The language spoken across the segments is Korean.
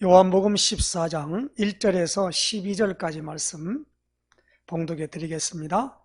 요한복음 14장 1절에서 12절까지 말씀 봉독해 드리겠습니다.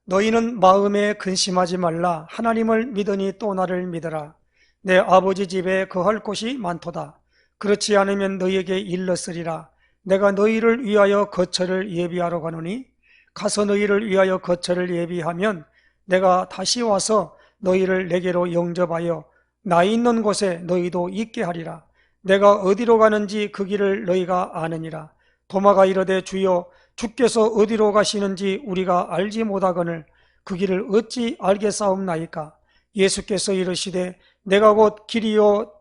너희는 마음에 근심하지 말라. 하나님을 믿으니 또 나를 믿어라. 내 아버지 집에 거할 곳이 많도다. 그렇지 않으면 너희에게 일렀으리라. 내가 너희를 위하여 거처를 예비하러 가노니 가서 너희를 위하여 거처를 예비하면 내가 다시 와서 너희를 내게로 영접하여 나 있는 곳에 너희도 있게 하리라. 내가 어디로 가는지 그 길을 너희가 아느니라. 도마가 이르되 주여 주께서 어디로 가시는지 우리가 알지 못하거늘 그 길을 어찌 알겠사옵나이까. 예수께서 이르시되 내가 곧 길이요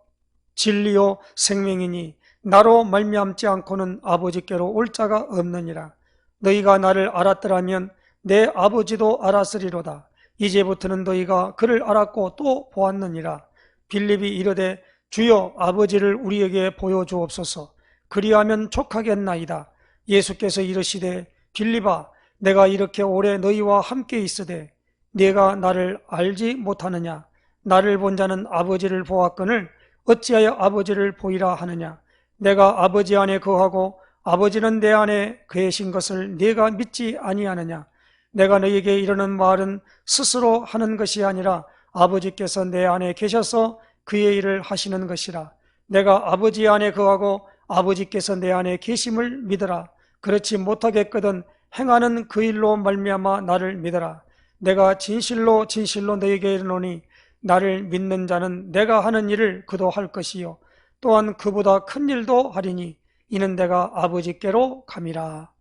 진리요 생명이니 나로 말미암지 않고는 아버지께로 올 자가 없느니라. 너희가 나를 알았더라면 내 아버지도 알았으리로다. 이제부터는 너희가 그를 알았고 또 보았느니라. 빌립이 이르되 주여 아버지를 우리에게 보여주옵소서. 그리하면 족하겠나이다. 예수께서 이르시되 빌립아 내가 이렇게 오래 너희와 함께 있으되 네가 나를 알지 못하느냐. 나를 본 자는 아버지를 보았거늘 어찌하여 아버지를 보이라 하느냐. 내가 아버지 안에 거하고 아버지는 내 안에 계신 것을 네가 믿지 아니하느냐. 내가 너희에게 이르는 말은 스스로 하는 것이 아니라 아버지께서 내 안에 계셔서 그의 일을 하시는 것이라. 내가 아버지 안에 거하고 아버지께서 내 안에 계심을 믿어라. 그렇지 못하겠거든 행하는 그 일로 말미암아 나를 믿어라. 내가 진실로 진실로 너희에게 이르노니 나를 믿는 자는 내가 하는 일을 그도 할 것이요 또한 그보다 큰 일도 하리니 이는 내가 아버지께로 감이라.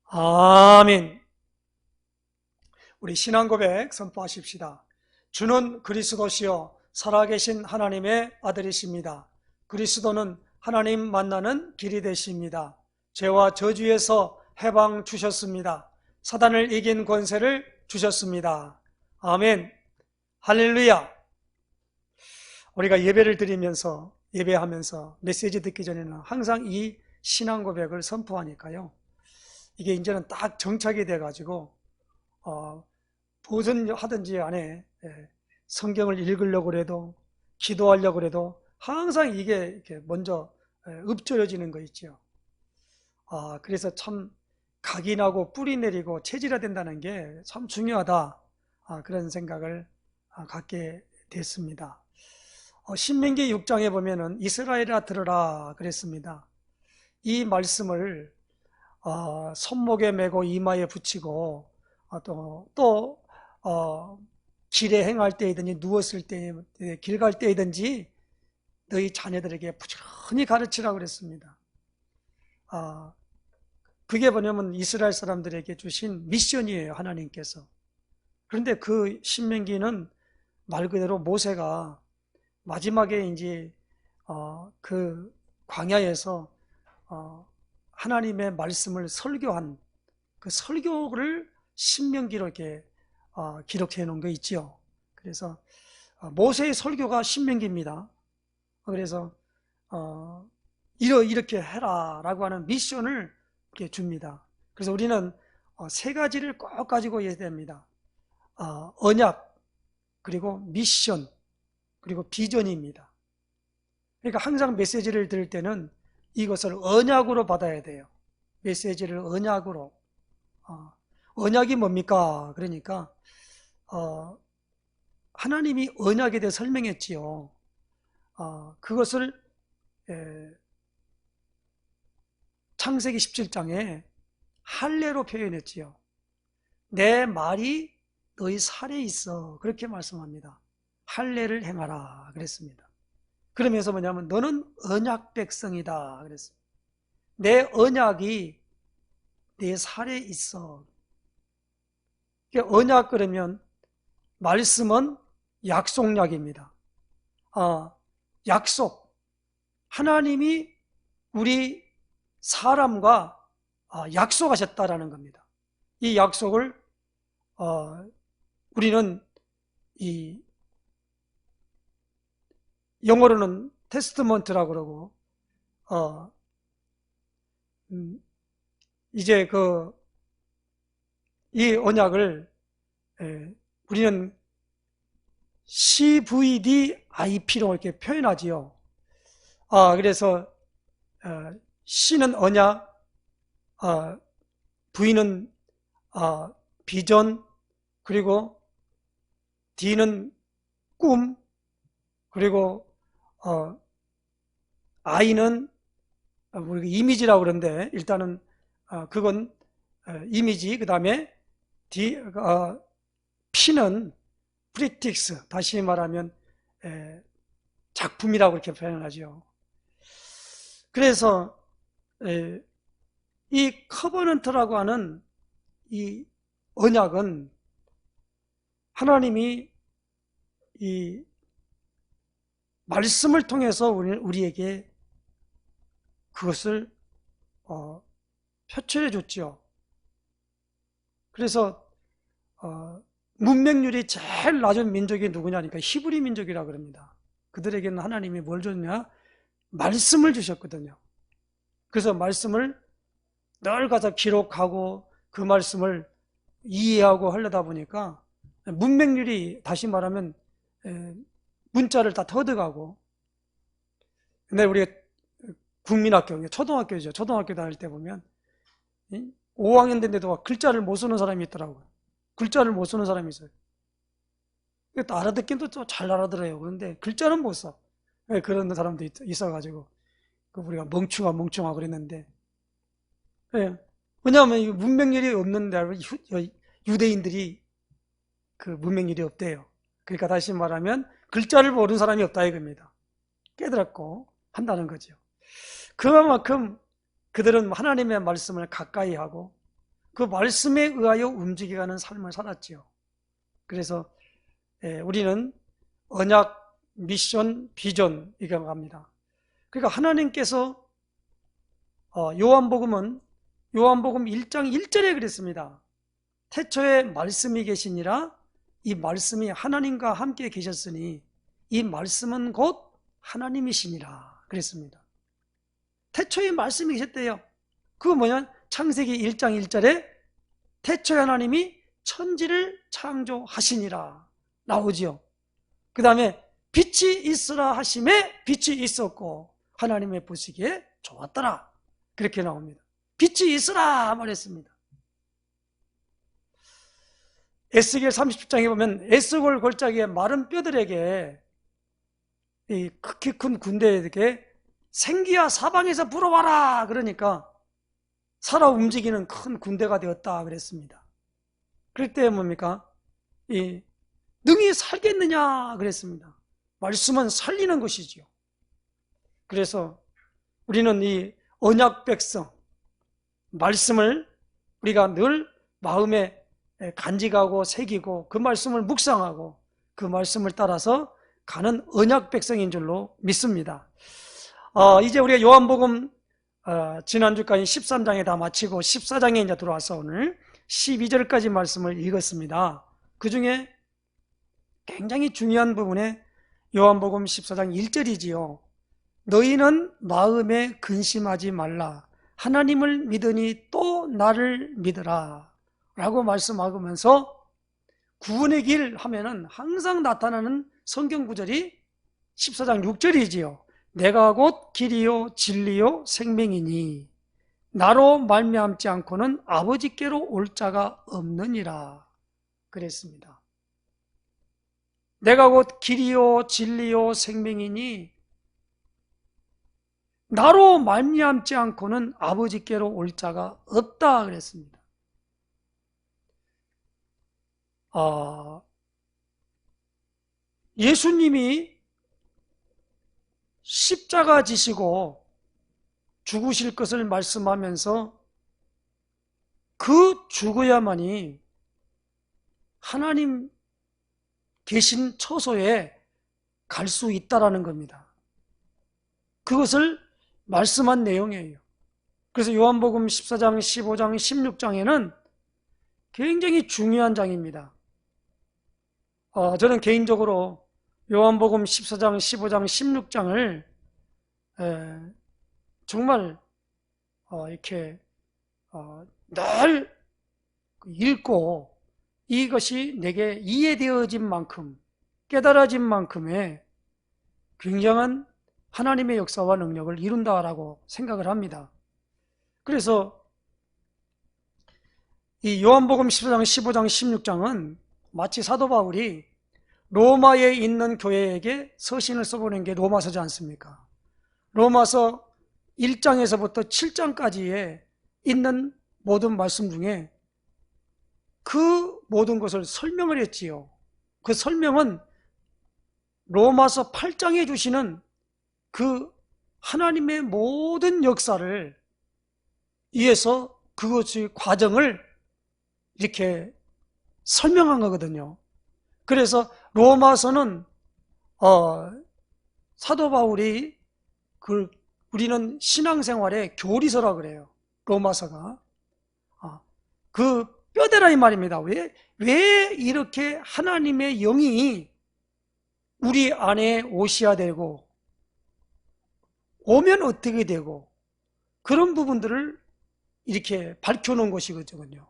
아멘. 우리 신앙 고백 선포하십시다. 주는 그리스도시요 살아계신 하나님의 아들이십니다. 그리스도는 하나님 만나는 길이 되십니다. 죄와 저주에서 해방 주셨습니다. 사단을 이긴 권세를 주셨습니다. 아멘. 할렐루야. 우리가 예배를 드리면서 예배하면서 메시지 듣기 전에는 항상 이 신앙 고백을 선포하니까요. 이게 이제는 딱 정착이 돼가지고 무슨 하든지 안에 성경을 읽으려고 해도 기도하려고 해도 항상 이게 이렇게 먼저 읊조려지는 거 있죠. 그래서 참 각이 나고 뿌리 내리고 체질화된다는 게 참 중요하다. 그런 생각을 갖게 됐습니다. 신명기 6장에 보면은 이스라엘아 들으라 그랬습니다. 이 말씀을 손목에 메고 이마에 붙이고 또 길에 행할 때이든지 누웠을 때 길 갈 때이든지 너희 자녀들에게 부지런히 가르치라고 그랬습니다. 그게 뭐냐면 이스라엘 사람들에게 주신 미션이에요. 하나님께서. 그런데 그 신명기는 말 그대로 모세가 마지막에 이제 그 광야에서 하나님의 말씀을 설교한 그 설교를 신명기로 이렇게 기록해 놓은 거 있죠. 그래서 모세의 설교가 신명기입니다. 그래서 이렇게 해라라고 하는 미션을 이렇게 줍니다. 그래서 우리는 세 가지를 꼭 가지고 있어야 됩니다. 언약, 그리고 미션, 그리고 비전입니다. 그러니까 항상 메시지를 들을 때는 이것을 언약으로 받아야 돼요. 메시지를 언약으로. 언약이 뭡니까? 그러니까 하나님이 언약에 대해 설명했지요. 그것을 창세기 17장에 할례로 표현했지요. 내 말이 너희 살에 있어. 그렇게 말씀합니다. 할례를 행하라 그랬습니다. 그러면서 뭐냐면 너는 언약 백성이다 그랬습니다. 내 언약이 내 살에 있어. 언약 그러면 말씀은 약속약입니다. 약속. 하나님이 우리 사람과 약속하셨다라는 겁니다. 이 약속을 우리는 이 영어로는 테스트먼트라고 그러고 이제 이 언약을 우리는 CVDIP로 이렇게 표현하지요. 그래서 C는 언약, V는 비전, 그리고 D는 꿈, 그리고 I는 우리가 이미지라고 그러는데 일단은 그건 이미지, 그 다음에 P는 프랙티스, 다시 말하면 작품이라고 이렇게 표현하죠. 그래서 이 커버넌트라고 하는 이 언약은 하나님이 이 말씀을 통해서 우리에게 그것을 표출해 줬죠. 그래서 문맹률이 제일 낮은 민족이 누구냐니까 히브리 민족이라 그럽니다. 그들에게는 하나님이 뭘 줬냐? 말씀을 주셨거든요. 그래서 말씀을 늘 가서 기록하고 그 말씀을 이해하고 하려다 보니까 문맹률이, 다시 말하면 문자를 다 터득하고. 근데 우리가 국민학교, 초등학교죠. 초등학교 다닐 때 보면 5학년 된데도 글자를 못 쓰는 사람이 있더라고요. 글자를 못 쓰는 사람이 있어요. 또 알아듣긴 또 잘 알아들어요. 그런데 글자는 못 써. 그런 사람도 있어가지고 우리가 멍충아 그랬는데, 왜냐하면 이 문맹률이 없는데 유대인들이 그 문맹률이 없대요. 그러니까 다시 말하면 글자를 모르는 사람이 없다 이겁니다. 깨달았고 한다는 거죠. 그만큼 그들은 하나님의 말씀을 가까이 하고 그 말씀에 의하여 움직여가는 삶을 살았지요. 그래서 우리는 언약, 미션, 비전 이렇게 합니다. 그러니까 하나님께서 요한복음 1장 1절에 그랬습니다. 태초에 말씀이 계시니라. 이 말씀이 하나님과 함께 계셨으니 이 말씀은 곧 하나님이시니라 그랬습니다. 태초에 말씀이 계셨대요. 그거 뭐냐? 창세기 1장 1절에 태초에 하나님이 천지를 창조하시니라 나오지요. 그 다음에 빛이 있으라 하심에 빛이 있었고 하나님의 보시기에 좋았더라 그렇게 나옵니다. 빛이 있으라 말했습니다. 에스겔 30장에 보면 에스골 골짜기의 마른 뼈들에게 이 극히 큰 군대에게 생기야 사방에서 불어와라 그러니까 살아 움직이는 큰 군대가 되었다 그랬습니다. 그럴 때 뭡니까? 능히 살겠느냐 그랬습니다. 말씀은 살리는 것이지요. 그래서 우리는 이 언약 백성 말씀을 우리가 늘 마음에 간직하고 새기고 그 말씀을 묵상하고 그 말씀을 따라서 가는 언약 백성인 줄로 믿습니다. 이제 우리가 요한복음 지난주까지 13장에 다 마치고 14장에 이제 들어와서 오늘 12절까지 말씀을 읽었습니다. 그 중에 굉장히 중요한 부분에 요한복음 14장 1절이지요. 너희는 마음에 근심하지 말라. 하나님을 믿으니 또 나를 믿으라. 라고 말씀하면서 구원의 길 하면은 항상 나타나는 성경 구절이 14장 6절이지요. 내가 곧 길이요 진리요 생명이니 나로 말미암지 않고는 아버지께로 올 자가 없느니라 그랬습니다. 내가 곧 길이요 진리요 생명이니 나로 말미암지 않고는 아버지께로 올 자가 없다 그랬습니다. 예수님이 십자가 지시고 죽으실 것을 말씀하면서 그 죽어야만이 하나님 계신 처소에 갈 수 있다라는 겁니다. 그것을 말씀한 내용이에요. 그래서 요한복음 14장, 15장, 16장에는 굉장히 중요한 장입니다. 저는 개인적으로 요한복음 14장, 15장, 16장을 정말 이렇게 늘 읽고 이것이 내게 이해되어진 만큼 깨달아진 만큼의 굉장한 하나님의 역사와 능력을 이룬다라고 생각을 합니다. 그래서 이 요한복음 14장, 15장, 16장은 마치 사도 바울이 로마에 있는 교회에게 서신을 써보낸 게 로마서지 않습니까? 로마서 1장에서부터 7장까지에 있는 모든 말씀 중에 그 모든 것을 설명을 했지요. 그 설명은 로마서 8장에 주시는 그 하나님의 모든 역사를 위해서 그것의 과정을 이렇게 설명한 거거든요. 그래서 로마서는 사도 바울이 우리는 신앙생활의 교리서라 그래요. 로마서가 그 뼈대라 이 말입니다. 왜 이렇게 하나님의 영이 우리 안에 오셔야 되고 오면 어떻게 되고 그런 부분들을 이렇게 밝혀놓은 것이거든요.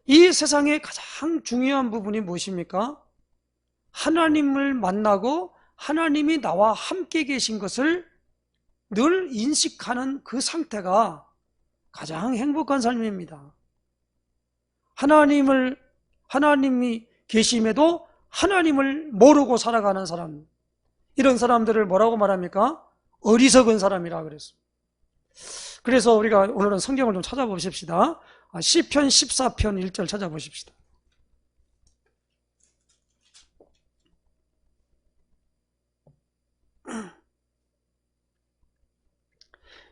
이 세상의 가장 중요한 부분이 무엇입니까? 하나님을 만나고 하나님이 나와 함께 계신 것을 늘 인식하는 그 상태가 가장 행복한 삶입니다. 하나님이 계심에도 하나님을 모르고 살아가는 사람, 이런 사람들을 뭐라고 말합니까? 어리석은 사람이라 그랬습니다. 그래서 우리가 오늘은 성경을 좀 찾아보십시다. 시편 14편 1절 찾아보십시다.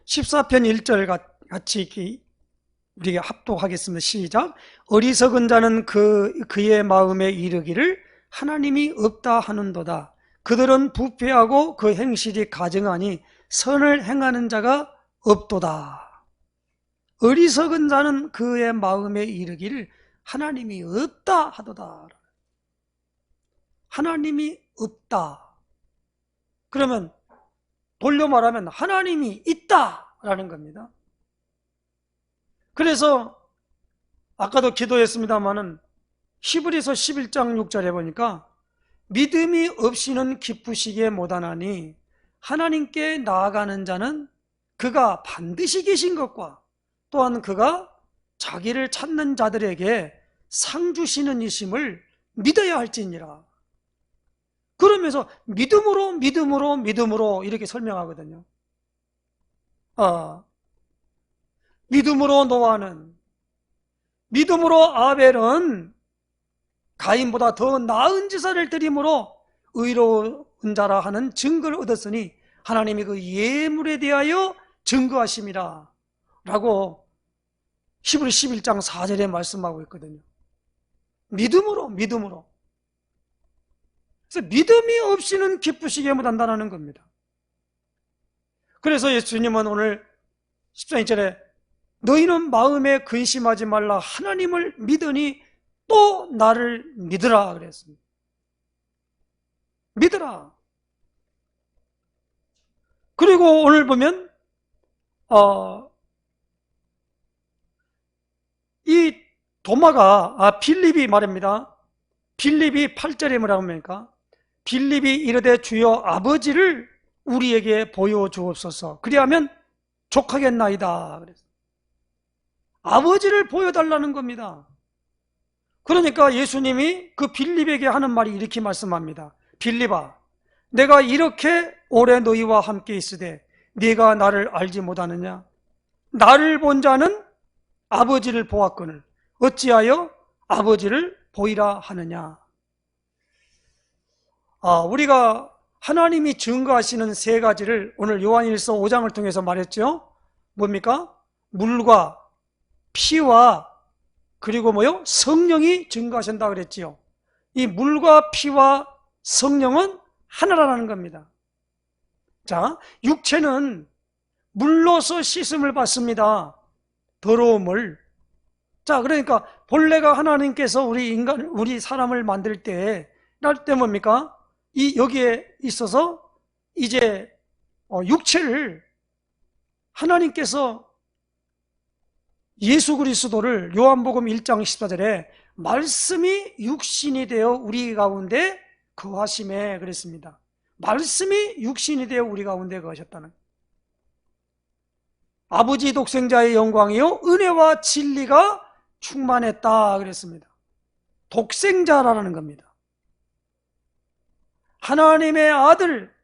(14편 1절) 같이 우리가 합독하겠습니다. 시작. 어리석은 자는 그의 마음에 이르기를 하나님이 없다 하는도다. 그들은 부패하고 그 행실이 가증하니 선을 행하는 자가 없도다. 어리석은 자는 그의 마음에 이르기를 하나님이 없다 하도다. 하나님이 없다. 그러면 돌려 말하면 하나님이 있다라는 겁니다. 그래서 아까도 기도했습니다마는 히브리서 11장 6절에 보니까 믿음이 없이는 기쁘시게 못하나니 하나님께 나아가는 자는 그가 반드시 계신 것과 또한 그가 자기를 찾는 자들에게 상 주시는 이심을 믿어야 할지니라. 그러면서 믿음으로 이렇게 설명하거든요. 믿음으로 노아는, 믿음으로 아벨은 가인보다 더 나은 제사를 드림으로 의로운 자라 하는 증거를 얻었으니 하나님이 그 예물에 대하여 증거하심이라 라고 히브리 11장 4절에 말씀하고 있거든요. 믿음으로. 그래서 믿음이 없이는 기쁘시게 못한다는 겁니다. 그래서 예수님은 오늘 14장 1절에 너희는 마음에 근심하지 말라 하나님을 믿으니 또 나를 믿으라 그랬습니다. 믿으라. 그리고 오늘 보면 이 도마가 빌립이 말입니다. 빌립이 8절에 뭐라고 합니까? 빌립이 이르되 주여 아버지를 우리에게 보여주옵소서. 그리하면 족하겠나이다 그랬어요. 아버지를 보여달라는 겁니다. 그러니까 예수님이 그 빌립에게 하는 말이 이렇게 말씀합니다. 빌립아, 내가 이렇게 오래 너희와 함께 있으되 네가 나를 알지 못하느냐? 나를 본 자는 아버지를 보았거늘 어찌하여 아버지를 보이라 하느냐? 우리가 하나님이 증거하시는 세 가지를 오늘 요한일서 5장을 통해서 말했죠. 뭡니까? 물과 피와 그리고 성령이 증거하신다 그랬지요. 이 물과 피와 성령은 하나라는 겁니다. 자, 육체는 물로서 씻음을 받습니다. 더러움을. 자, 그러니까 본래가 하나님께서 우리 사람을 만들 때 뭡니까? 여기에 있어서 이제 육체를 하나님께서 예수 그리스도를 요한복음 1장 14절에 말씀이 육신이 되어 우리 가운데 거하심에 그랬습니다. 말씀이 육신이 되어 우리 가운데 거하셨다는, 아버지 독생자의 영광이요 은혜와 진리가 충만했다 그랬습니다. 독생자라는 겁니다. 하나님의 아들,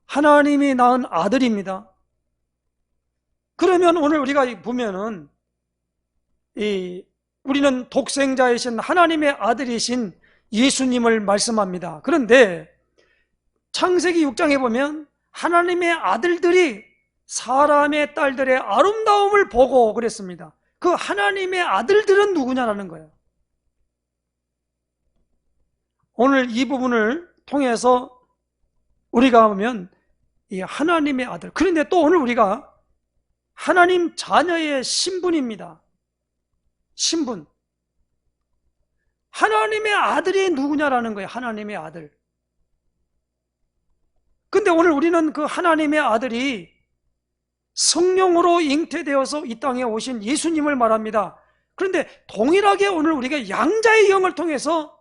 하나님이 낳은 아들입니다. 그러면 오늘 우리가 보면은 우리는 독생자이신 하나님의 아들이신 예수님을 말씀합니다. 그런데 창세기 6장에 보면 하나님의 아들들이 사람의 딸들의 아름다움을 보고 그랬습니다. 그 하나님의 아들들은 누구냐라는 거예요. 오늘 이 부분을 통해서 우리가 보면 이 하나님의 아들, 그런데 또 오늘 우리가 하나님 자녀의 신분입니다. 신분. 하나님의 아들이 누구냐라는 거예요. 하나님의 아들. 근데 오늘 우리는 그 하나님의 아들이 성령으로 잉태되어서 이 땅에 오신 예수님을 말합니다. 그런데 동일하게 오늘 우리가 양자의 영을 통해서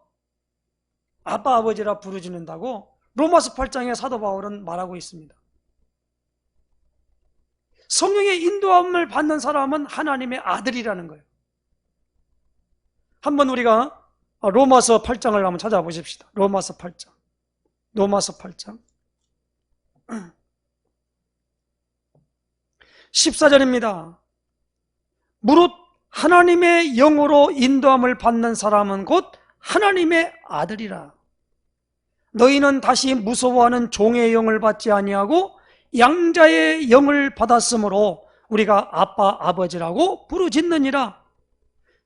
아빠 아버지라 부르짖는다고 로마서 8장에 사도 바울은 말하고 있습니다. 성령의 인도함을 받는 사람은 하나님의 아들이라는 거예요. 한번 우리가 로마서 8장을 한번 찾아보십시다. 로마서 8장. 로마서 8장. 14절입니다. 무릇 하나님의 영으로 인도함을 받는 사람은 곧 하나님의 아들이라. 너희는 다시 무서워하는 종의 영을 받지 아니하고 양자의 영을 받았으므로 우리가 아빠 아버지라고 부르짖느니라.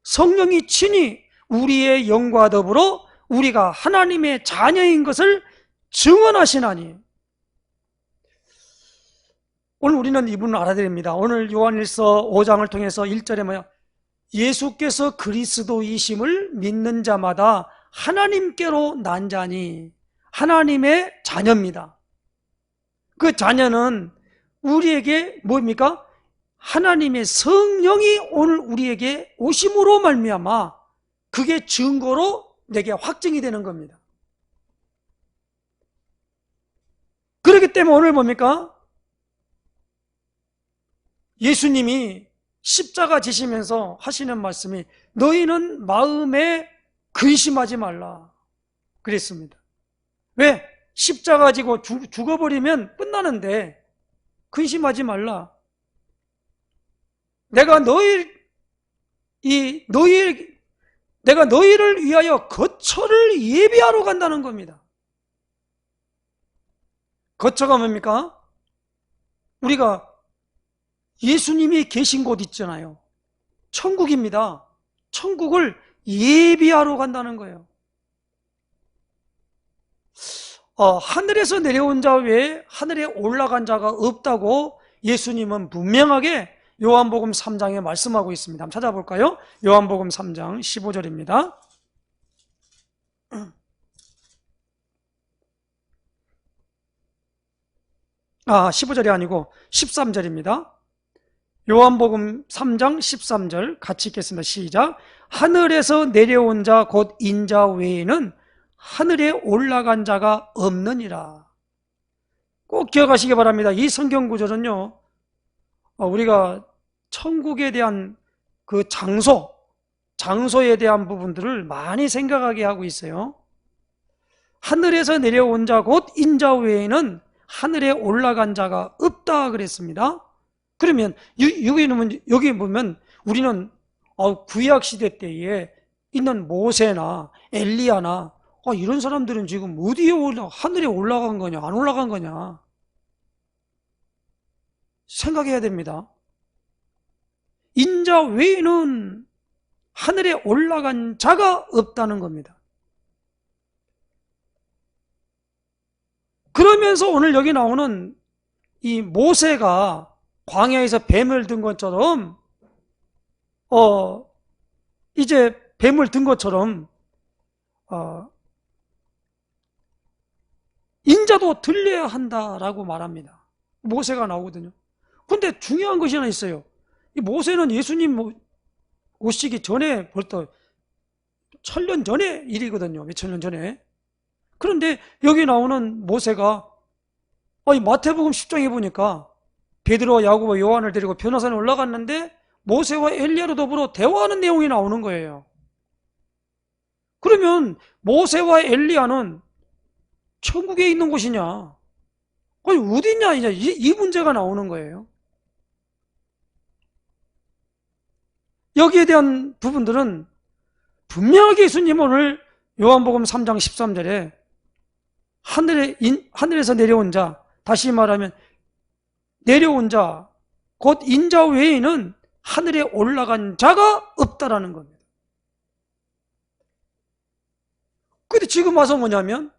성령이 친히 우리의 영과 더불어 우리가 하나님의 자녀인 것을 증언하시나니. 오늘 우리는 이분을 알아야 됩니다. 오늘 요한일서 5장을 통해서 1절에 뭐야? 예수께서 그리스도이심을 믿는 자마다 하나님께로 난 자니, 하나님의 자녀입니다. 그 자녀는 우리에게 뭡니까? 하나님의 성령이 오늘 우리에게 오심으로 말미암아 그게 증거로 내게 확증이 되는 겁니다. 그렇기 때문에 오늘 뭡니까? 예수님이 십자가 지시면서 하시는 말씀이 너희는 마음에 근심하지 말라 그랬습니다. 왜? 십자가 지고 죽어버리면 끝나는데 근심하지 말라. 내가 너희를 위하여 거처를 예비하러 간다는 겁니다. 거처가 뭡니까? 우리가 예수님이 계신 곳 있잖아요. 천국입니다. 천국을 예비하러 간다는 거예요. 하늘에서 내려온 자 외에 하늘에 올라간 자가 없다고 예수님은 분명하게 요한복음 3장에 말씀하고 있습니다. 한번 찾아볼까요? 요한복음 3장 15절입니다. 15절이 아니고 13절입니다. 요한복음 3장 13절 같이 읽겠습니다. 시작. 하늘에서 내려온 자 곧 인자 외에는 하늘에 올라간 자가 없느니라. 꼭 기억하시기 바랍니다. 이 성경 구절은요, 우리가 천국에 대한 그 장소에 대한 부분들을 많이 생각하게 하고 있어요. 하늘에서 내려온 자 곧 인자 외에는 하늘에 올라간 자가 없다 그랬습니다. 그러면 여기 보면 우리는 구약 시대 때에 있는 모세나 엘리야나 이런 사람들은 지금 어디에 하늘에 올라간 거냐 안 올라간 거냐 생각해야 됩니다. 인자 외에는 하늘에 올라간 자가 없다는 겁니다. 그러면서 오늘 여기 나오는 이 모세가 광야에서 뱀을 든 것처럼 이제 뱀을 든 것처럼 인자도 들려야 한다라고 말합니다. 모세가 나오거든요. 근데 중요한 것이 하나 있어요. 이 모세는 예수님 오시기 전에 벌써 1000년 전의 일이거든요. 몇천 년 전에. 그런데 여기 나오는 모세가 마태복음 10장에 보니까 베드로와 야고보와 요한을 데리고 변호산에 올라갔는데 모세와 엘리야로 더불어 대화하는 내용이 나오는 거예요. 그러면 모세와 엘리야는 천국에 있는 곳이냐? 어디 있냐? 이제 이 문제가 나오는 거예요. 여기에 대한 부분들은 분명하게 예수님 오늘 요한복음 3장 13절에 하늘에서 내려온 자, 다시 말하면 내려온 자, 곧 인자 외에는 하늘에 올라간 자가 없다라는 겁니다. 근데 지금 와서 뭐냐면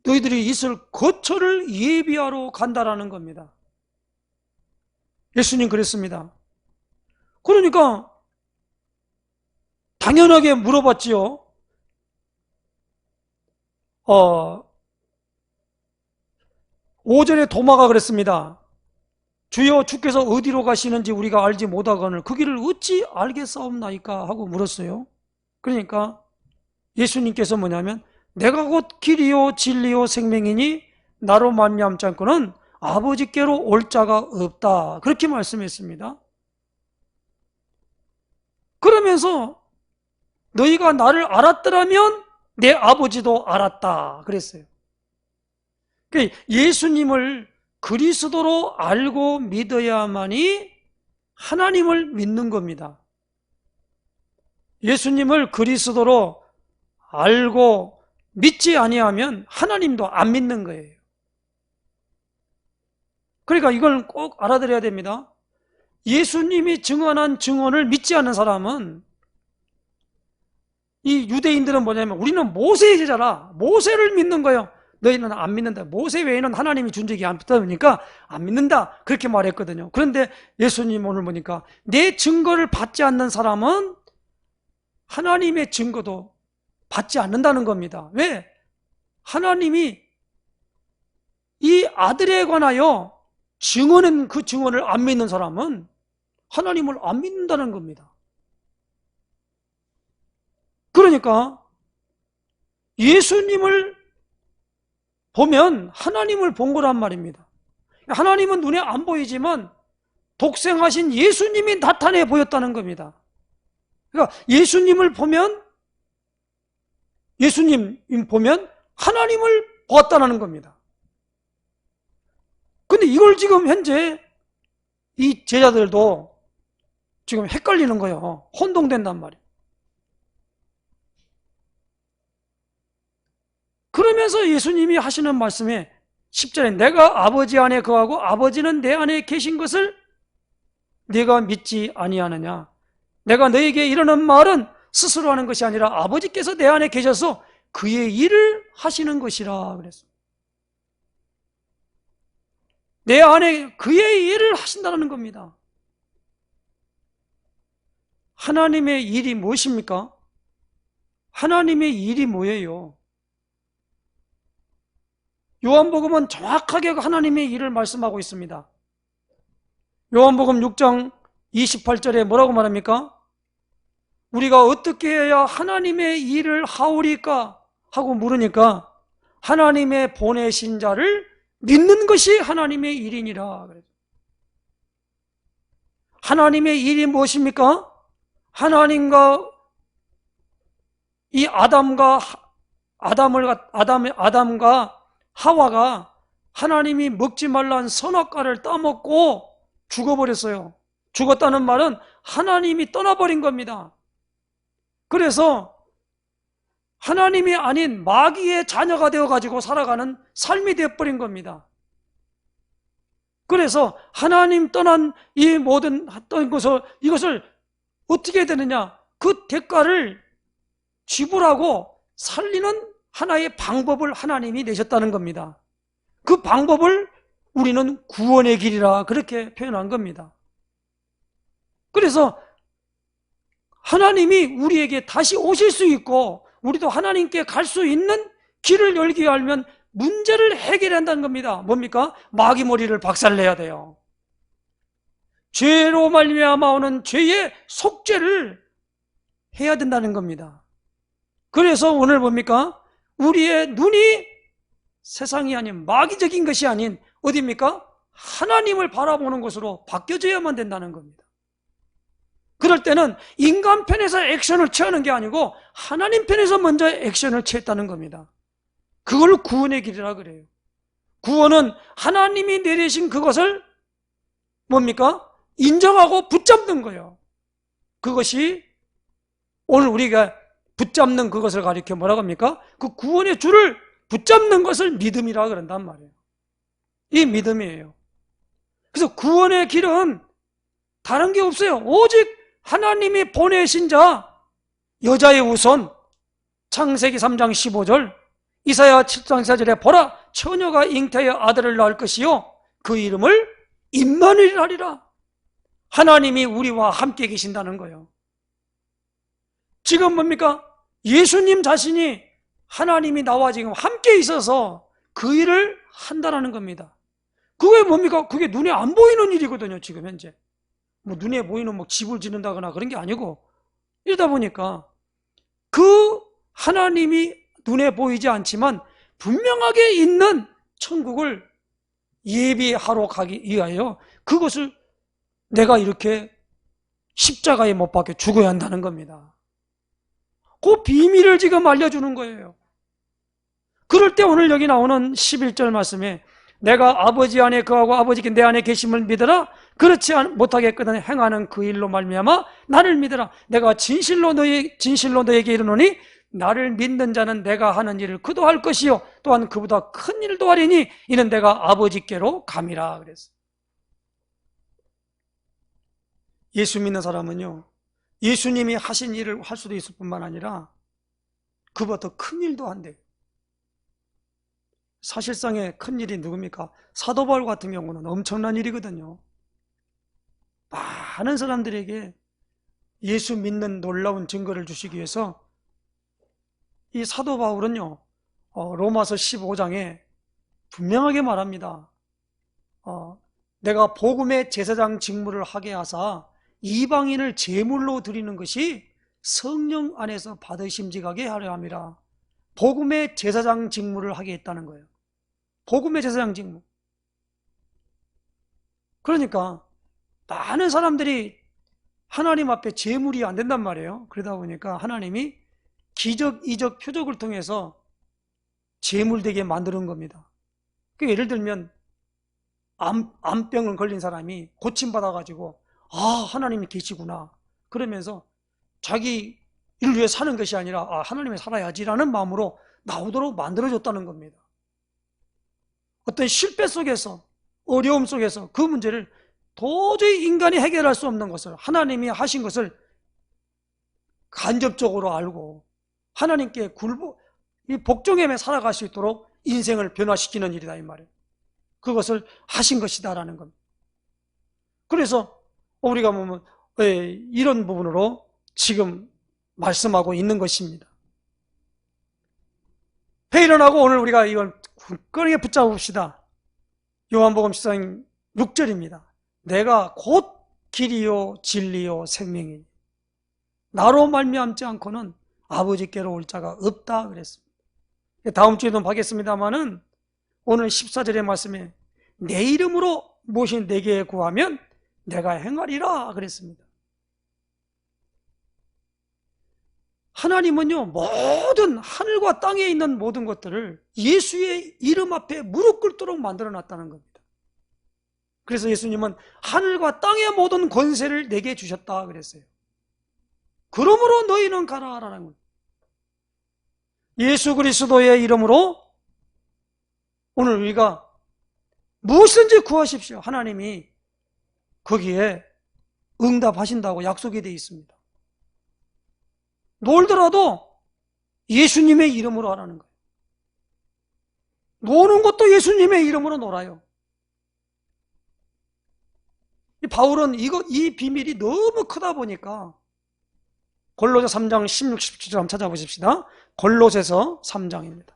너희들이 있을 거처를 예비하러 간다라는 겁니다. 예수님 그랬습니다. 그러니까 당연하게 물어봤지요. 5절에 도마가 그랬습니다. 주여, 주께서 어디로 가시는지 우리가 알지 못하거늘 그 길을 어찌 알겠사옵나이까 하고 물었어요. 그러니까 예수님께서 뭐냐면 내가 곧 길이요 진리요 생명이니 나로 말미암지 않고는 아버지께로 올 자가 없다, 그렇게 말씀했습니다. 그러면서 너희가 나를 알았더라면 내 아버지도 알았다 그랬어요. 그러니까 예수님을 그리스도로 알고 믿어야만이 하나님을 믿는 겁니다. 예수님을 그리스도로 알고 믿지 아니하면 하나님도 안 믿는 거예요. 그러니까 이걸 꼭 알아들어야 됩니다. 예수님이 증언한 증언을 믿지 않는 사람은, 이 유대인들은 뭐냐면 우리는 모세의 제자라 모세를 믿는 거예요. 너희는 안 믿는다. 모세 외에는 하나님이 준 적이 없다 보니까 안 믿는다, 그렇게 말했거든요. 그런데 예수님 오늘 보니까 내 증거를 받지 않는 사람은 하나님의 증거도 받지 않는다는 겁니다. 왜? 하나님이 이 아들에 관하여 증언한 그 증언을 안 믿는 사람은 하나님을 안 믿는다는 겁니다. 그러니까 예수님을 보면 하나님을 본 거란 말입니다. 하나님은 눈에 안 보이지만 독생하신 예수님이 나타내 보였다는 겁니다. 그러니까 예수님 보면 하나님을 보았다는 겁니다. 근데 이걸 지금 현재 이 제자들도 지금 헷갈리는 거예요. 혼동된단 말이에요. 그러면서 예수님이 하시는 말씀에 10절에 내가 아버지 안에 거하고 아버지는 내 안에 계신 것을 네가 믿지 아니하느냐. 내가 너에게 이르는 말은 스스로 하는 것이 아니라 아버지께서 내 안에 계셔서 그의 일을 하시는 것이라 그랬어요. 내 안에 그의 일을 하신다는 겁니다. 하나님의 일이 무엇입니까? 하나님의 일이 뭐예요? 요한복음은 정확하게 하나님의 일을 말씀하고 있습니다. 요한복음 6장 28절에 뭐라고 말합니까? 우리가 어떻게 해야 하나님의 일을 하오리까 하고 물으니까 하나님의 보내신 자를 믿는 것이 하나님의 일이니라. 하나님의 일이 무엇입니까? 하나님과 이 아담과 하와가 하나님이 먹지 말라는 선악과를 따먹고 죽어버렸어요. 죽었다는 말은 하나님이 떠나버린 겁니다. 그래서 하나님이 아닌 마귀의 자녀가 되어가지고 살아가는 삶이 되어버린 겁니다. 그래서 하나님 떠난 이 모든 이것을 어떻게 해야 되느냐? 그 대가를 지불하고 살리는 하나의 방법을 하나님이 내셨다는 겁니다. 그 방법을 우리는 구원의 길이라 그렇게 표현한 겁니다. 그래서 하나님이 우리에게 다시 오실 수 있고 우리도 하나님께 갈 수 있는 길을 열기 위하면 문제를 해결한다는 겁니다. 뭡니까? 마귀 머리를 박살내야 돼요. 죄로 말미암아 오는 죄의 속죄를 해야 된다는 겁니다. 그래서 오늘 뭡니까? 우리의 눈이 세상이 아닌 마귀적인 것이 아닌 어디입니까? 하나님을 바라보는 것으로 바뀌어져야만 된다는 겁니다. 그럴 때는 인간 편에서 액션을 취하는 게 아니고 하나님 편에서 먼저 액션을 취했다는 겁니다. 그걸 구원의 길이라 그래요. 구원은 하나님이 내리신 그것을 뭡니까? 인정하고 붙잡는 거예요. 그것이 오늘 우리가 붙잡는 그것을 가리켜 뭐라고 합니까? 그 구원의 줄을 붙잡는 것을 믿음이라 그런단 말이에요. 이 믿음이에요. 그래서 구원의 길은 다른 게 없어요. 오직 하나님이 보내신 자, 여자의 후손, 창세기 3장 15절, 이사야 7장 4절에 보라, 처녀가 잉태하여 아들을 낳을 것이요 그 이름을 임마누엘 하리라. 하나님이 우리와 함께 계신다는 거예요. 지금 뭡니까? 예수님 자신이 하나님이 나와 지금 함께 있어서 그 일을 한다는 겁니다. 그게 뭡니까? 그게 눈에 안 보이는 일이거든요, 지금 현재. 뭐 눈에 보이는 뭐 집을 짓는다거나 그런 게 아니고, 이러다 보니까 그 하나님이 눈에 보이지 않지만 분명하게 있는 천국을 예비하러 가기 위하여 그것을 내가 이렇게 십자가에 못 박혀 죽어야 한다는 겁니다. 그 비밀을 지금 알려주는 거예요. 그럴 때 오늘 여기 나오는 11절 말씀에 내가 아버지 안에 거하고 아버지께 내 안에 계심을 믿어라. 그렇지 못하겠거든 행하는 그 일로 말미암아 나를 믿어라. 내가 진실로 너에게 이르노니 나를 믿는 자는 내가 하는 일을 그도 할 것이요 또한 그보다 큰 일도 하리니 이는 내가 아버지께로 감이라 그랬어요. 예수 믿는 사람은요, 예수님이 하신 일을 할 수도 있을 뿐만 아니라 그보다 더 큰 일도 한대요. 사실상의 큰 일이 누굽니까? 사도 바울 같은 경우는 엄청난 일이거든요. 많은 사람들에게 예수 믿는 놀라운 증거를 주시기 위해서 이 사도 바울은요, 로마서 15장에 분명하게 말합니다. 내가 복음의 제사장 직무를 하게 하사 이방인을 제물로 드리는 것이 성령 안에서 받으심직하게 하려 함이라. 복음의 제사장 직무를 하게 했다는 거예요. 복음의 제사장 직무. 그러니까 많은 사람들이 하나님 앞에 제물이 안 된단 말이에요. 그러다 보니까 하나님이 기적, 이적, 표적을 통해서 제물되게 만드는 겁니다. 예를 들면 암병을 걸린 사람이 고침받아가지고 하나님이 계시구나 그러면서 자기 인류에 사는 것이 아니라 하나님에 살아야지라는 마음으로 나오도록 만들어줬다는 겁니다. 어떤 실패 속에서 어려움 속에서 그 문제를 도저히 인간이 해결할 수 없는 것을 하나님이 하신 것을 간접적으로 알고 하나님께 이 복종함에 살아갈 수 있도록 인생을 변화시키는 일이다 이 말이에요. 그것을 하신 것이다라는 겁니다. 그래서 우리가 보면 이런 부분으로 지금 말씀하고 있는 것입니다. 회의론하고 오늘 우리가 이걸 굳건하게 붙잡읍시다. 요한복음 14장 6절입니다. 내가 곧 길이요 진리요 생명이니 나로 말미암지 않고는 아버지께로 올 자가 없다 그랬습니다. 다음 주에도 하겠습니다마는 오늘 14절의 말씀에 내 이름으로 무엇이 내게 구하면 내가 행하리라 그랬습니다. 하나님은요, 모든 하늘과 땅에 있는 모든 것들을 예수의 이름 앞에 무릎 꿇도록 만들어 놨다는 겁니다. 그래서 예수님은 하늘과 땅의 모든 권세를 내게 주셨다 그랬어요. 그러므로 너희는 가라 라는 겁니다. 예수 그리스도의 이름으로 오늘 우리가 무엇이든지 구하십시오. 하나님이 거기에 응답하신다고 약속이 되어 있습니다. 놀더라도 예수님의 이름으로 하라는 거예요. 노는 것도 예수님의 이름으로 놀아요. 바울은 이 비밀이 너무 크다 보니까 골로새 3장 16, 17절 한번 찾아보십시다. 골로새서 3장입니다.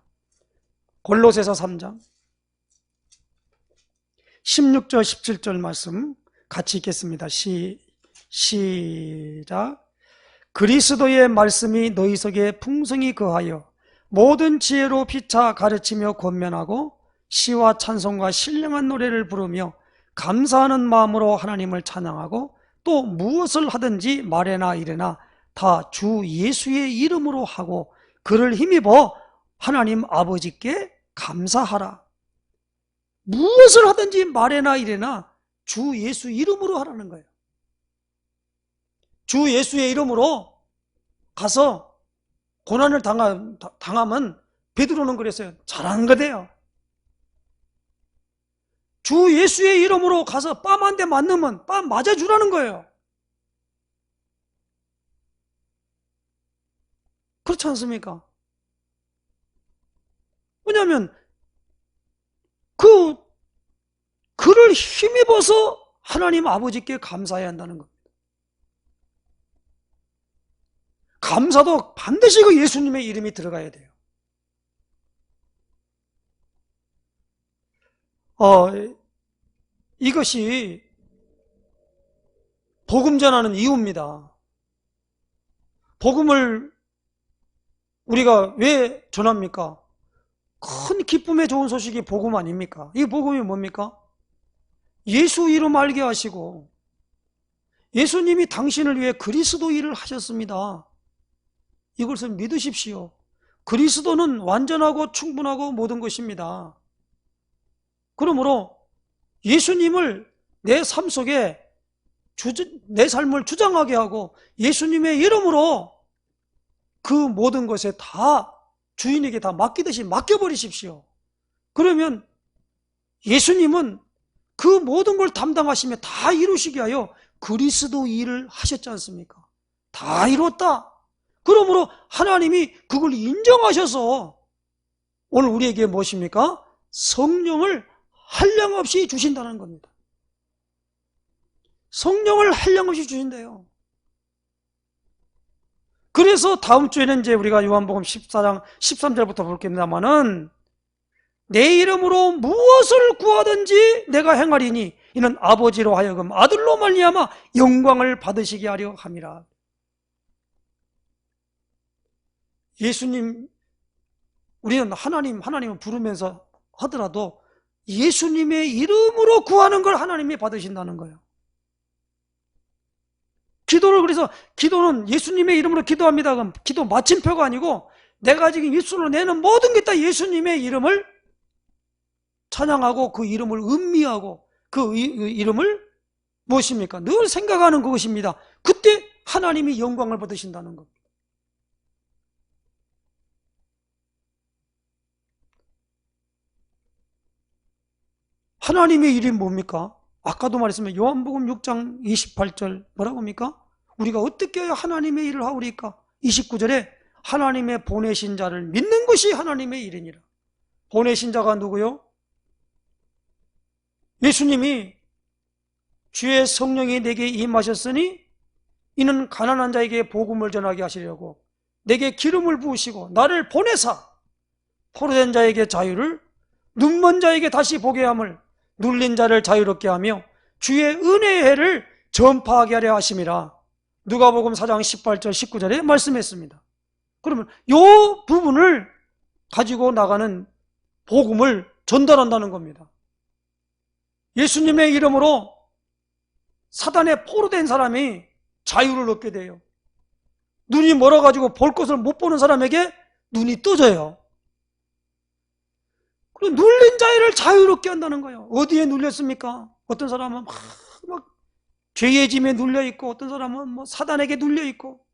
골로새서 3장 16절 17절 말씀 같이 읽겠습니다. 시작. 그리스도의 말씀이 너희 속에 풍성히 거하여 모든 지혜로 피차 가르치며 권면하고 시와 찬송과 신령한 노래를 부르며 감사하는 마음으로 하나님을 찬양하고 또 무엇을 하든지 말에나 이래나 다 주 예수의 이름으로 하고 그를 힘입어 하나님 아버지께 감사하라. 무엇을 하든지 말에나 이래나 주 예수 이름으로 하라는 거예요. 주 예수의 이름으로 가서 고난을 당하면 베드로는 그랬어요. 잘한 거대요. 주 예수의 이름으로 가서 뺨 한 대 맞으면 뺨 맞아주라는 거예요. 그렇지 않습니까? 왜냐하면 그를 힘입어서 하나님 아버지께 감사해야 한다는 겁니다. 감사도 반드시 그 예수님의 이름이 들어가야 돼요. 이것이 복음 전하는 이유입니다. 복음을 우리가 왜 전합니까? 큰 기쁨의 좋은 소식이 복음 아닙니까? 이 복음이 뭡니까? 예수 이름 알게 하시고 예수님이 당신을 위해 그리스도 일을 하셨습니다. 이것을 믿으십시오. 그리스도는 완전하고 충분하고 모든 것입니다. 그러므로 예수님을 내 삶 속에 내 삶을 주장하게 하고 예수님의 이름으로 그 모든 것에 다 주인에게 다 맡기듯이 맡겨버리십시오. 그러면 예수님은 그 모든 걸 담당하시며 다 이루시게 하여 그리스도 일을 하셨지 않습니까? 다 이뤘다. 그러므로 하나님이 그걸 인정하셔서 오늘 우리에게 무엇입니까? 성령을 한량없이 주신다는 겁니다. 성령을 한량없이 주신대요. 그래서 다음 주에는 이제 우리가 요한복음 14장 13절부터 볼 겁니다만은 내 이름으로 무엇을 구하든지 내가 행하리니 이는 아버지로 하여금 아들로 말미암아 영광을 받으시게 하려 함이라. 예수님, 우리는 하나님을 부르면서 하더라도 예수님의 이름으로 구하는 걸 하나님이 받으신다는 거예요. 그래서 기도는 예수님의 이름으로 기도합니다. 그럼 기도 마침표가 아니고 내가 지금 입술로 내는 모든 게 다 예수님의 이름을 찬양하고 그 이름을 음미하고 그 이름을 무엇입니까? 늘 생각하는 그것입니다. 그때 하나님이 영광을 받으신다는 겁니다. 하나님의 이름이 뭡니까? 아까도 말했지만 요한복음 6장 28절 뭐라고 합니까? 우리가 어떻게 해야 하나님의 일을 하오리까? 29절에 하나님의 보내신 자를 믿는 것이 하나님의 일이니라. 보내신 자가 누구요? 예수님이 주의 성령이 내게 임하셨으니 이는 가난한 자에게 복음을 전하게 하시려고 내게 기름을 부으시고 나를 보내사 포로된 자에게 자유를 눈먼 자에게 다시 보게 함을 눌린 자를 자유롭게 하며 주의 은혜의 해를 전파하게 하려 하심이라. 누가복음 4장 18절 19절에 말씀했습니다. 그러면 이 부분을 가지고 나가는 복음을 전달한다는 겁니다. 예수님의 이름으로 사단에 포로된 사람이 자유를 얻게 돼요. 눈이 멀어가지고 볼 것을 못 보는 사람에게 눈이 떠져요. 그리고 눌린 자를 자유롭게 한다는 거예요. 어디에 눌렸습니까? 어떤 사람은 막 죄의 짐에 눌려있고 어떤 사람은 사단에게 눌려있고,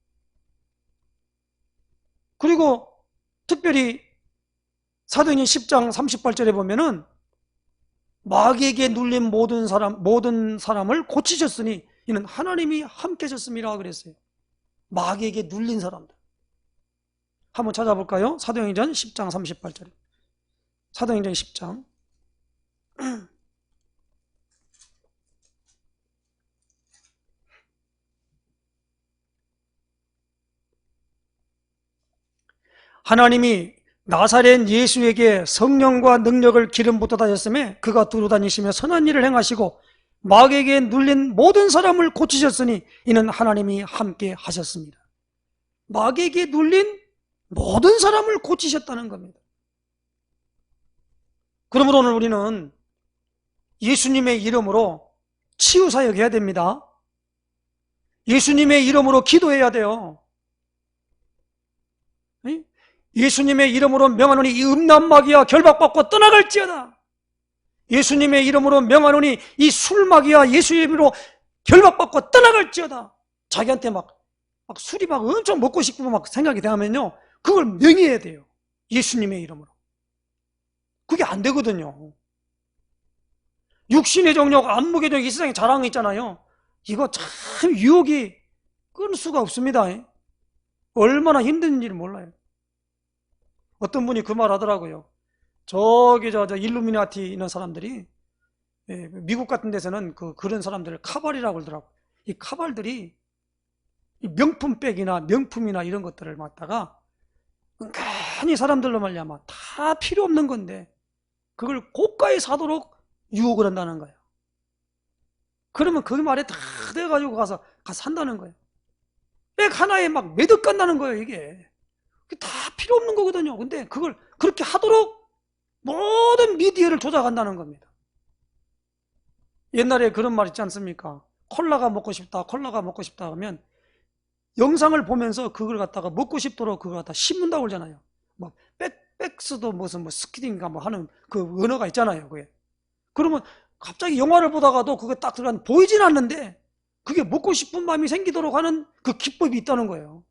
그리고 특별히 사도행전 10장 38절에 보면은 마귀에게 눌린 모든 사람을 고치셨으니 이는 하나님이 함께 하셨습니다 그랬어요. 마귀에게 눌린 사람들 한번 찾아볼까요? 사도행전 10장 38절. 사도행전 10장 하나님이 나사렛 예수에게 성령과 능력을 기름 붓어 다셨음에 그가 두루 다니시며 선한 일을 행하시고 마귀에게 눌린 모든 사람을 고치셨으니 이는 하나님이 함께 하셨습니다. 마귀에게 눌린 모든 사람을 고치셨다는 겁니다. 그러므로 오늘 우리는 예수님의 이름으로 치유사역 해야 됩니다. 예수님의 이름으로 기도해야 돼요. 예수님의 이름으로 명하노니 이 음란마귀야 결박받고 떠나갈지어다. 예수님의 이름으로 명하노니 이 술마귀야 예수의 이름으로 결박받고 떠나갈지어다. 자기한테 막 술이 막 엄청 먹고 싶고 막 생각이 되면요, 그걸 명해야 돼요. 예수님의 이름으로. 그게 안 되거든요. 육신의 정욕, 안목의 정욕, 이 세상에 자랑이 있잖아요. 이거 참 유혹이 끊을 수가 없습니다. 얼마나 힘든지를 몰라요. 어떤 분이 그 말 하더라고요. 저기 저 일루미나티 있는 사람들이, 미국 같은 데서는 그런 사람들을 카발이라고 그러더라고요. 이 카발들이 이 명품백이나 명품이나 이런 것들을 갖다가 은근히 사람들로 말미암아 다 필요 없는 건데 그걸 고가에 사도록 유혹을 한다는 거예요. 그러면 그 말에 다 돼가지고 가서 산다는 거예요. 백 하나에 막 매덕 간다는 거예요, 이게. 다 필요 없는 거거든요. 근데 그걸 그렇게 하도록 모든 미디어를 조작한다는 겁니다. 옛날에 그런 말 있지 않습니까? 콜라가 먹고 싶다, 콜라가 먹고 싶다 하면 영상을 보면서 그걸 갖다가 먹고 싶도록 그걸 갖다 심는다고 그러잖아요. 막 백스도 무슨 뭐 스키딩가 뭐 하는 그 언어가 있잖아요, 그게. 그러면 갑자기 영화를 보다가도 그게 딱 들어간 보이진 않는데 그게 먹고 싶은 마음이 생기도록 하는 그 기법이 있다는 거예요.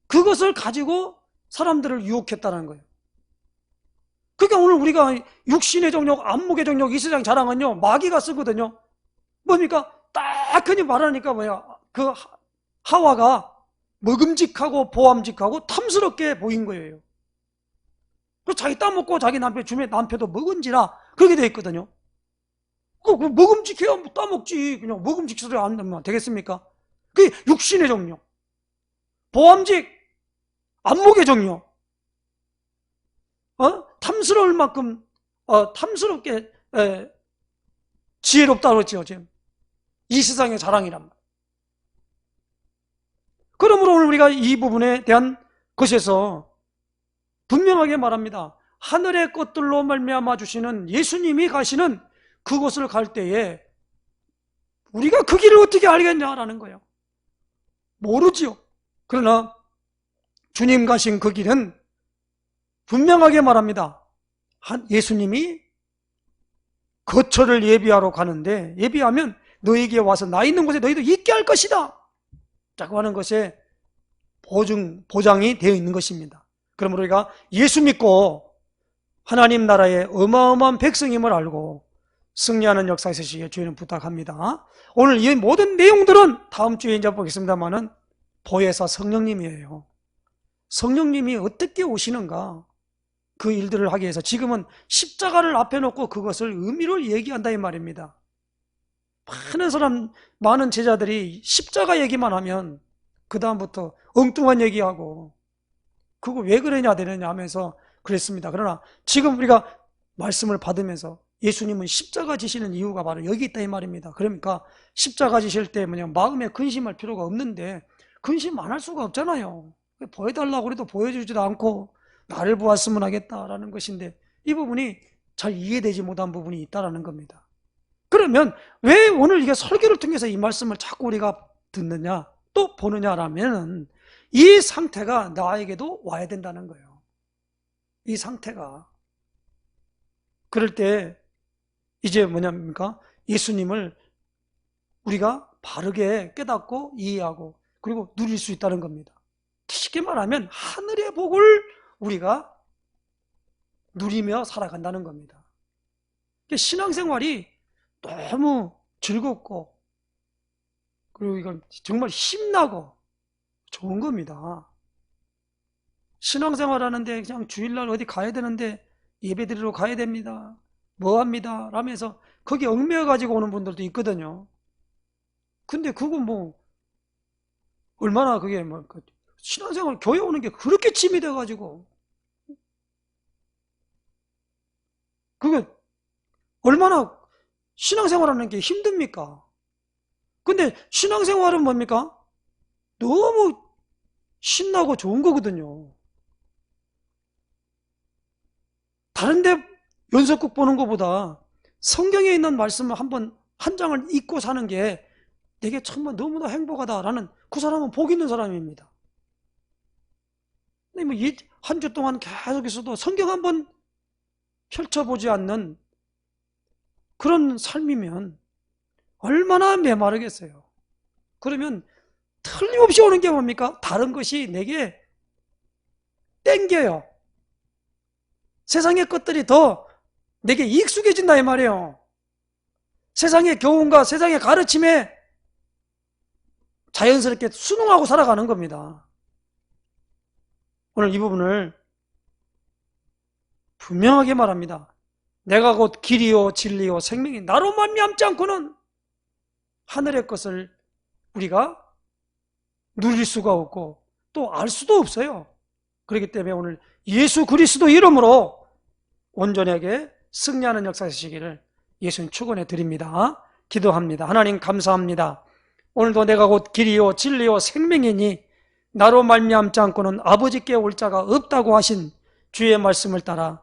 그것을 가지고 사람들을 유혹했다는 거예요. 그러니까 오늘 우리가 육신의 정욕, 안목의 정욕, 이 세상 자랑은요, 마귀가 쓰거든요. 뭡니까? 딱 흔히 말하니까 뭐야, 그 하와가 먹음직하고 보암직하고 탐스럽게 보인 거예요. 그래서 자기 따먹고 자기 남편 주면 남편도 먹은지라 그렇게 돼 있거든요. 그 먹음직해야 따먹지. 그냥 먹음직 소리 안 하면 되겠습니까? 그게 육신의 정욕, 보암직, 안목의 정욕, 탐스러울 만큼 탐스럽게 지혜롭다고 그랬죠. 지금 이 세상의 자랑이란 말. 그러므로 오늘 우리가 이 부분에 대한 것에서 분명하게 말합니다. 하늘의 것들로 말미암아 주시는 예수님이 가시는 그곳을 갈 때에 우리가 그 길을 어떻게 알겠냐라는 거예요. 모르지요. 그러나 주님 가신 그 길은 분명하게 말합니다. 예수님이 거처를 예비하러 가는데, 예비하면 너에게 와서 나 있는 곳에 너희도 있게 할 것이다 라고 하는 것에 보장이 되어 있는 것입니다. 그러므로 우리가 예수 믿고 하나님 나라의 어마어마한 백성임을 알고 승리하는 역사에 서시기에 주의는 부탁합니다. 오늘 이 모든 내용들은 다음 주에 이제 보겠습니다만은 보혜사 성령님이에요. 성령님이 어떻게 오시는가, 그 일들을 하기 위해서 지금은 십자가를 앞에 놓고 그것을 의미를 얘기한다 이 말입니다. 많은 제자들이 십자가 얘기만 하면 그 다음부터 엉뚱한 얘기하고 그거 왜 그러냐 되느냐 하면서 그랬습니다. 그러나 지금 우리가 말씀을 받으면서 예수님은 십자가 지시는 이유가 바로 여기 있다 이 말입니다. 그러니까 십자가 지실 때 마음에 근심할 필요가 없는데 근심 안 할 수가 없잖아요. 보여달라고 해도 보여주지도 않고 나를 보았으면 하겠다라는 것인데 이 부분이 잘 이해되지 못한 부분이 있다는 겁니다. 그러면 왜 오늘 이게 설교를 통해서 이 말씀을 자꾸 우리가 듣느냐 또 보느냐라면 이 상태가 나에게도 와야 된다는 거예요. 이 상태가. 그럴 때 이제 뭐냐입니까? 예수님을 우리가 바르게 깨닫고 이해하고 그리고 누릴 수 있다는 겁니다. 쉽게 말하면 하늘의 복을 우리가 누리며 살아간다는 겁니다. 신앙생활이 너무 즐겁고 그리고 이건 정말 힘나고 좋은 겁니다. 신앙생활 하는데 그냥 주일날 어디 가야 되는데 예배드리러 가야 됩니다. 뭐 합니다. 라면서 거기 얽매여 가지고 오는 분들도 있거든요. 근데 그거 얼마나 그게 신앙생활 교회 오는 게 그렇게 짐이 돼가지고 그게 얼마나 신앙생활 하는 게 힘듭니까? 근데 신앙생활은 뭡니까? 너무 신나고 좋은 거거든요. 다른 데 연속극 보는 것보다 성경에 있는 말씀을 한 장을 읽고 사는 게 내게 정말 너무나 행복하다라는, 그 사람은 복 있는 사람입니다. 근데 뭐 한 주 동안 계속해서도 성경 한번 펼쳐보지 않는 그런 삶이면 얼마나 메마르겠어요. 그러면 틀림없이 오는 게 뭡니까? 다른 것이 내게 땡겨요. 세상의 것들이 더 내게 익숙해진다 이 말이에요. 세상의 교훈과 세상의 가르침에 자연스럽게 순응하고 살아가는 겁니다. 오늘 이 부분을 분명하게 말합니다. 내가 곧 길이요 진리요 생명이 나로 말미암지 않고는 하늘의 것을 우리가 누릴 수가 없고 또 알 수도 없어요. 그렇기 때문에 오늘 예수 그리스도 이름으로 온전하게 승리하는 역사 되시기를 예수님 축원해 드립니다. 기도합니다. 하나님 감사합니다. 오늘도 내가 곧 길이요 진리요 생명이니 나로 말미암지 않고는 아버지께 올 자가 없다고 하신 주의 말씀을 따라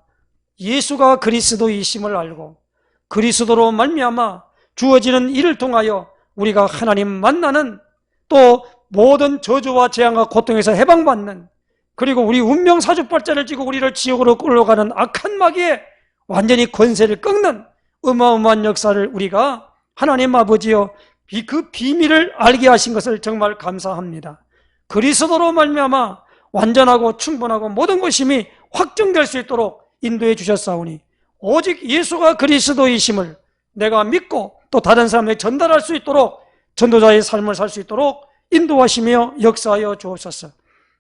예수가 그리스도이심을 알고 그리스도로 말미암아 주어지는 일을 통하여 우리가 하나님 만나는, 또 모든 저주와 재앙과 고통에서 해방받는, 그리고 우리 운명 사주팔자를 쥐고 우리를 지옥으로 끌어가는 악한 마귀의 완전히 권세를 꺾는 어마어마한 역사를 우리가 하나님 아버지여 그 비밀을 알게 하신 것을 정말 감사합니다. 그리스도로 말미암아 완전하고 충분하고 모든 것임이 확정될 수 있도록 인도해 주셨사오니 오직 예수가 그리스도이심을 내가 믿고 또 다른 사람에게 전달할 수 있도록 전도자의 삶을 살 수 있도록 인도하시며 역사하여 주옵소서.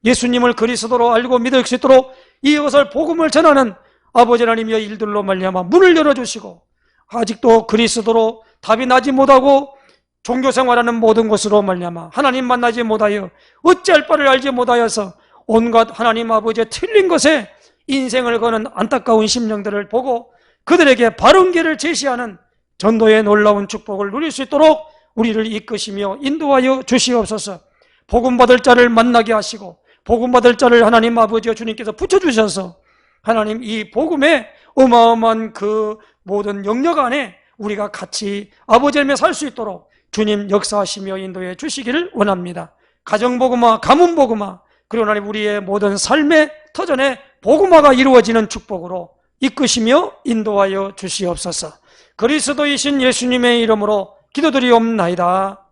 예수님을 그리스도로 알고 믿을 수 있도록 이것을 복음을 전하는 아버지 하나님의 일들로 말미암아 문을 열어주시고, 아직도 그리스도로 답이 나지 못하고 종교생활하는 모든 것으로 말미암아 하나님 만나지 못하여 어찌할 바를 알지 못하여서 온갖 하나님 아버지의 틀린 것에 인생을 거는 안타까운 심령들을 보고 그들에게 바른 길을 제시하는 전도의 놀라운 축복을 누릴 수 있도록 우리를 이끄시며 인도하여 주시옵소서. 복음받을 자를 만나게 하시고 복음받을 자를 하나님 아버지와 주님께서 붙여주셔서 하나님 이 복음의 어마어마한 그 모든 영역 안에 우리가 같이 아버지 이름에 살 수 있도록 주님 역사하시며 인도해 주시기를 원합니다. 가정복음화, 가문복음화, 그리고 하나님 우리의 모든 삶의 터전에 복음화가 이루어지는 축복으로 이끄시며 인도하여 주시옵소서. 그리스도이신 예수님의 이름으로 기도드리옵나이다.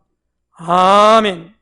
아멘.